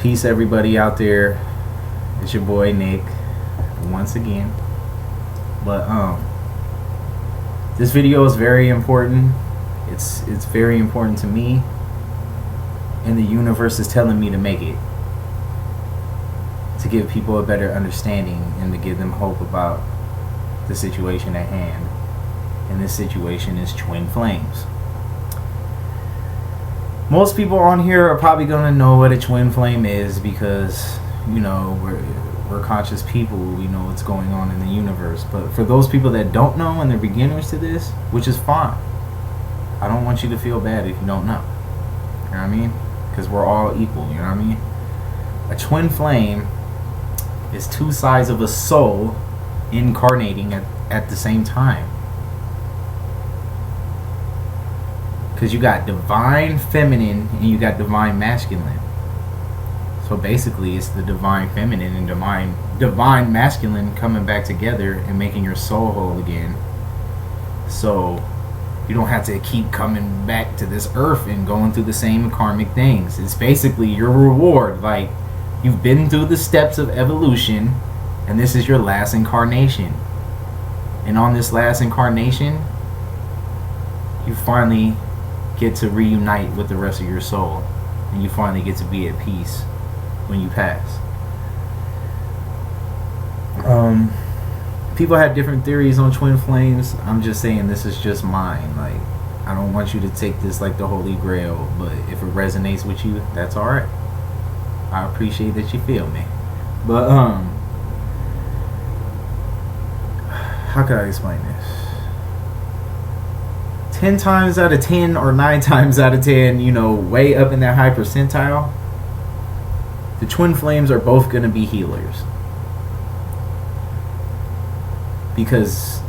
Peace, everybody out there. It's your boy Nick once again. But this video is very important. It's very important to me, and the universe is telling me to make it, to give people a better understanding and to give them hope about the situation at hand. And this situation is twin flames. Most people on here are probably going to know what a twin flame is because, you know, we're conscious people. We know what's going on in the universe. But for those people that don't know and they're beginners to this, which is fine, I don't want you to feel bad if you don't know. You know what I mean? Because we're all equal. You know what I mean? A twin flame is two sides of a soul incarnating at the same time. Because you got divine feminine and you got divine masculine. So basically it's the divine feminine and divine masculine coming back together and making your soul whole again. So you don't have to keep coming back to this earth and going through the same karmic things. It's basically your reward. Like, you've been through the steps of evolution and this is your last incarnation. And on this last incarnation, you finally get to reunite with the rest of your soul, and you finally get to be at peace when you pass. People have different theories on twin flames. I'm just saying this is just mine. Like, I don't want you to take this like the Holy Grail, but if it resonates with you, that's alright. I appreciate that you feel me. But how can I explain this? 10 times out of 10 or 9 times out of 10, you know, way up in that high percentile, the twin flames are both going to be healers. Because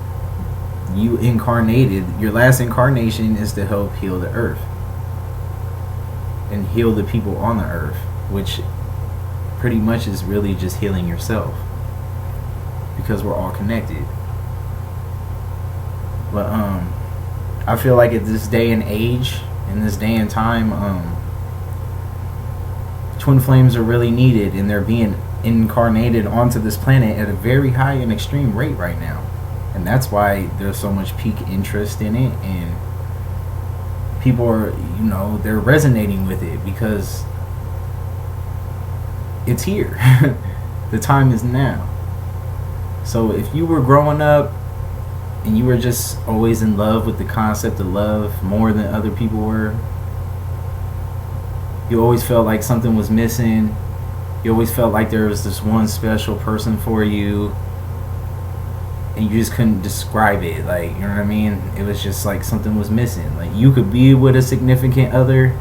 you incarnated, your last incarnation is to help heal the earth. And heal the people on the earth, which pretty much is really just healing yourself. Because we're all connected. But, I feel like at this day and age, in this day and time, twin flames are really needed, and they're being incarnated onto this planet at a very high and extreme rate right now. And that's why there's so much peak interest in it, and people are, you know, they're resonating with it because it's here. The time is now. So if you were growing up and you were just always in love with the concept of love more than other people were, you always felt like something was missing, you always felt like there was this one special person for you, and you just couldn't describe it, like, you know what I mean? It was just like something was missing. Like, you could be with a significant other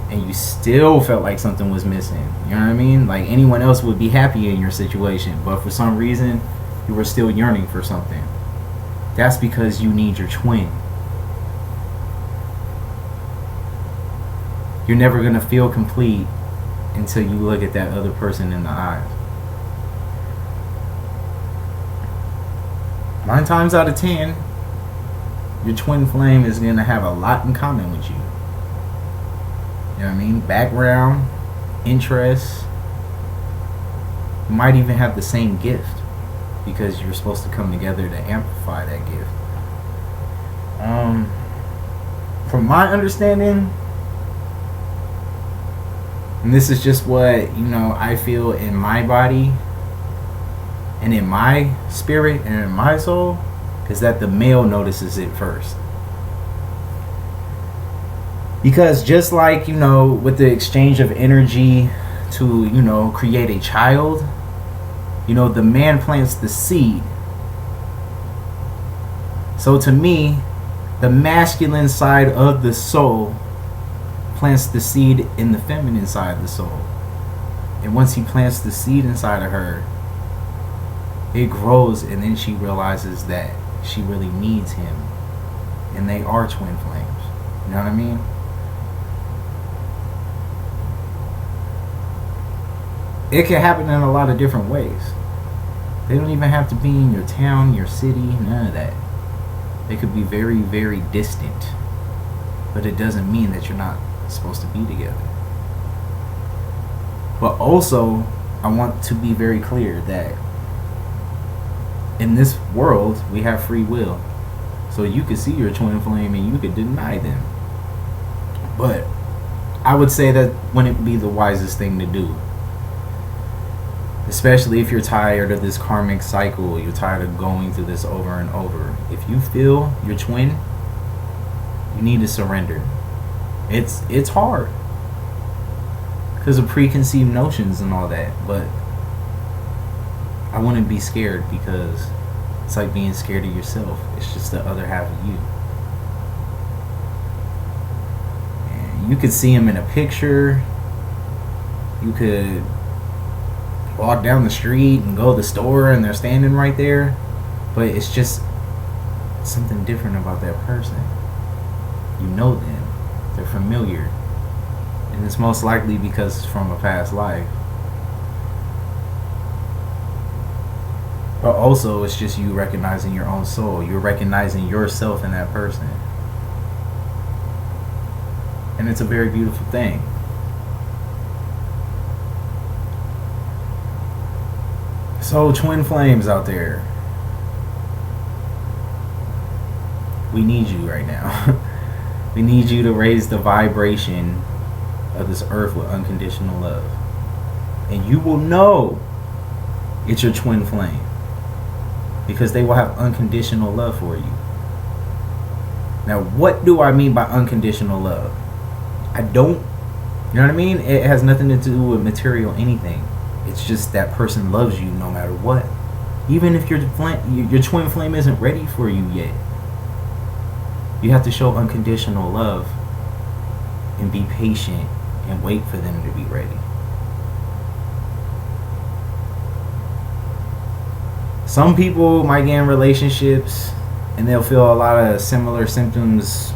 and you still felt like something was missing, you know what I mean? Like, anyone else would be happy in your situation, but for some reason you were still yearning for something. That's because you need your twin. You're never going to feel complete until you look at that other person in the eyes. 9 times out of 10, your twin flame is going to have a lot in common with you. You know what I mean? Background, interests. You might even have the same gift, because you're supposed to come together to amplify that gift. From my understanding, and this is just what, you know, I feel in my body and in my spirit and in my soul, is that the male notices it first. Because just like, you know, with the exchange of energy to, you know, create a child, you know, the man plants the seed. So to me, the masculine side of the soul plants the seed in the feminine side of the soul. And once he plants the seed inside of her, it grows, and then she realizes that she really needs him. And they are twin flames. You know what I mean? It can happen in a lot of different ways. They don't even have to be in your town, your city, none of that. They could be very, very distant. But it doesn't mean that you're not supposed to be together. But also, I want to be very clear that in this world, we have free will. So you could see your twin flame and you could deny them. But I would say that wouldn't be the wisest thing to do. Especially if you're tired of this karmic cycle, you're tired of going through this over and over. If you feel your twin, you need to surrender. It's hard because of preconceived notions and all that, but I wouldn't be scared because it's like being scared of yourself. It's just the other half of you. And you could see him in a picture. You could walk down the street and go to the store and they're standing right there, but it's just something different about that person. You know them. They're familiar. And it's most likely because it's from a past life. But also, it's just you recognizing your own soul. You're recognizing yourself in that person. And it's a very beautiful thing. So, twin flames out there, we need you right now. We need you to raise the vibration of this earth with unconditional love. And you will know it's your twin flame because they will have unconditional love for you. Now, what do I mean by unconditional love? You know what I mean? It has nothing to do with material anything. It's just that person loves you no matter what. Even if your twin flame isn't ready for you yet. You have to show unconditional love and be patient and wait for them to be ready. Some people might get in relationships and they'll feel a lot of similar symptoms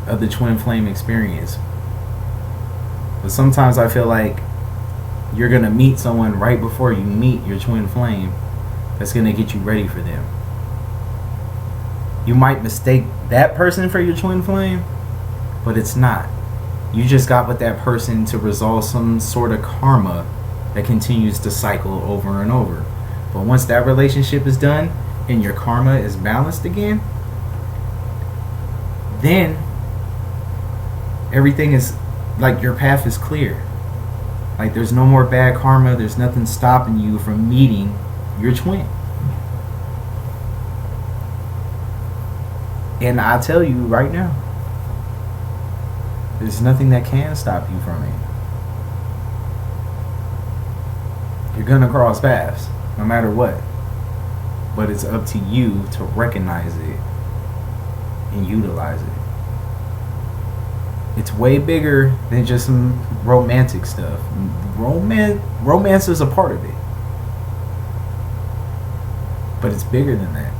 of the twin flame experience. But sometimes I feel like you're going to meet someone right before you meet your twin flame that's going to get you ready for them. You might mistake that person for your twin flame, but it's not. You just got with that person to resolve some sort of karma that continues to cycle over and over. But once that relationship is done and your karma is balanced again, then everything is like your path is clear. Like there's no more bad karma. There's nothing stopping you from meeting your twin. And I tell you right now, there's nothing that can stop you from it. You're gonna cross paths, no matter what. But it's up to you to recognize it and utilize it. It's way bigger than just some romantic stuff. Romance is a part of it. But it's bigger than that.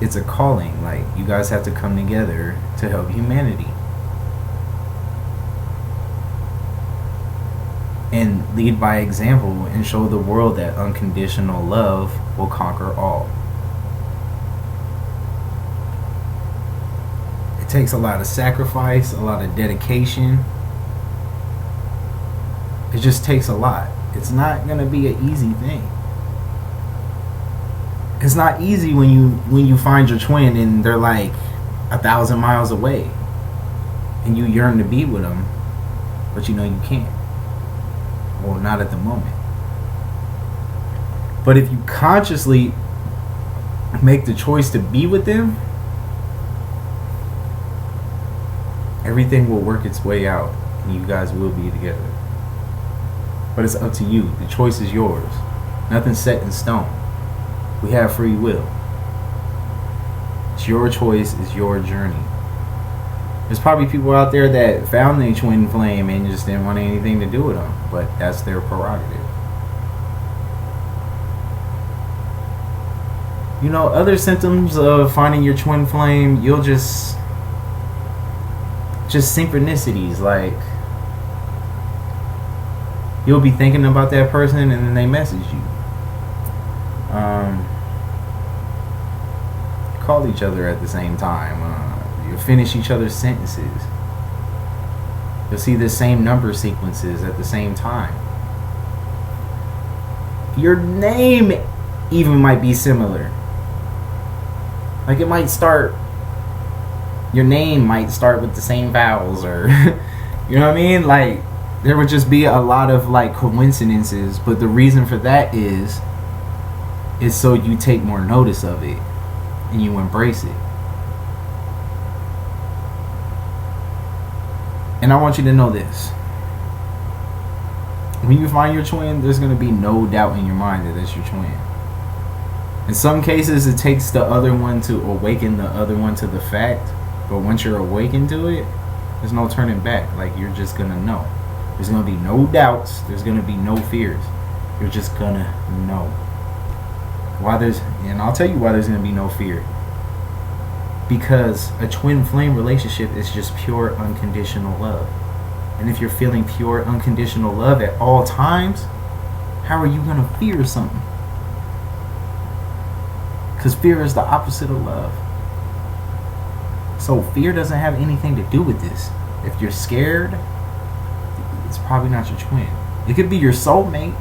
It's a calling. Like, you guys have to come together to help humanity. And lead by example and show the world that unconditional love will conquer all. It takes a lot of sacrifice, a lot of dedication. It just takes a lot. It's not going to be an easy thing. It's not easy when you find your twin and they're like 1,000 miles away and you yearn to be with them, but you know you can't. Well, not at the moment. But if you consciously make the choice to be with them, everything will work its way out and you guys will be together. But it's up to you. The choice is yours. Nothing's set in stone. We have free will. It's your choice, it's your journey. There's probably people out there that found their twin flame and just didn't want anything to do with them, but that's their prerogative. You know, other symptoms of finding your twin flame, you'll just synchronicities, like you'll be thinking about that person and then they message you. Call each other at the same time. You'll finish each other's sentences. You'll see the same number sequences at the same time. Your name even might be similar. Like, it might start, your name might start with the same vowels, or you know what I mean? Like, there would just be a lot of like coincidences, but the reason for that is so you take more notice of it and you embrace it. And I want you to know this. When you find your twin, there's going to be no doubt in your mind that it's your twin. In some cases, it takes the other one to awaken the other one to the fact. But once you're awakened to it, there's no turning back. Like, you're just going to know. There's going to be no doubts. There's going to be no fears. You're just going to know. And I'll tell you why there's going to be no fear. Because a twin flame relationship is just pure unconditional love. And if you're feeling pure unconditional love at all times, how are you going to fear something? Because fear is the opposite of love. So fear doesn't have anything to do with this. If you're scared, it's probably not your twin. It could be your soulmate.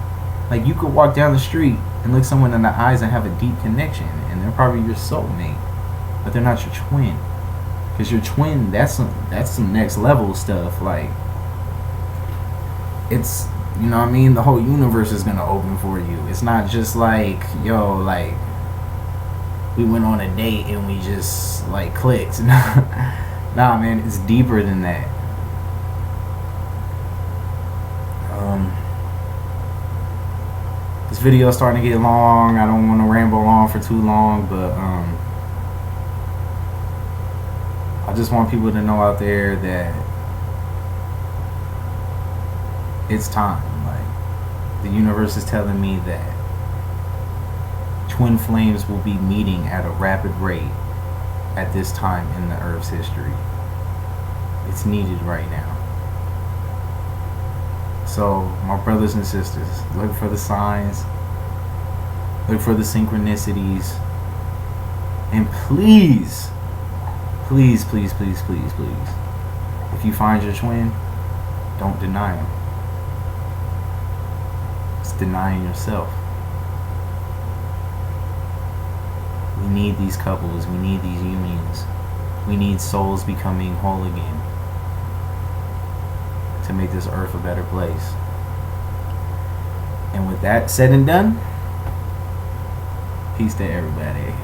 Like, you could walk down the street and look someone in the eyes and have a deep connection, and they're probably your soulmate, but they're not your twin. Because your twin, that's some next level stuff. Like, it's, you know what I mean? The whole universe is gonna open for you. It's not just like, yo, like, we went on a date and we just like clicked. Nah, man, it's deeper than that. This video is starting to get long. I don't want to ramble on for too long, but I just want people to know out there that it's time. Like, the universe is telling me that twin flames will be meeting at a rapid rate at this time in the Earth's history. It's needed right now. So, my brothers and sisters, look for the signs, look for the synchronicities, and please, please, please, please, please, please, if you find your twin, don't deny him. It's denying yourself. We need these couples, we need these unions, we need souls becoming whole again, to make this earth a better place. And with that said and done, peace to everybody.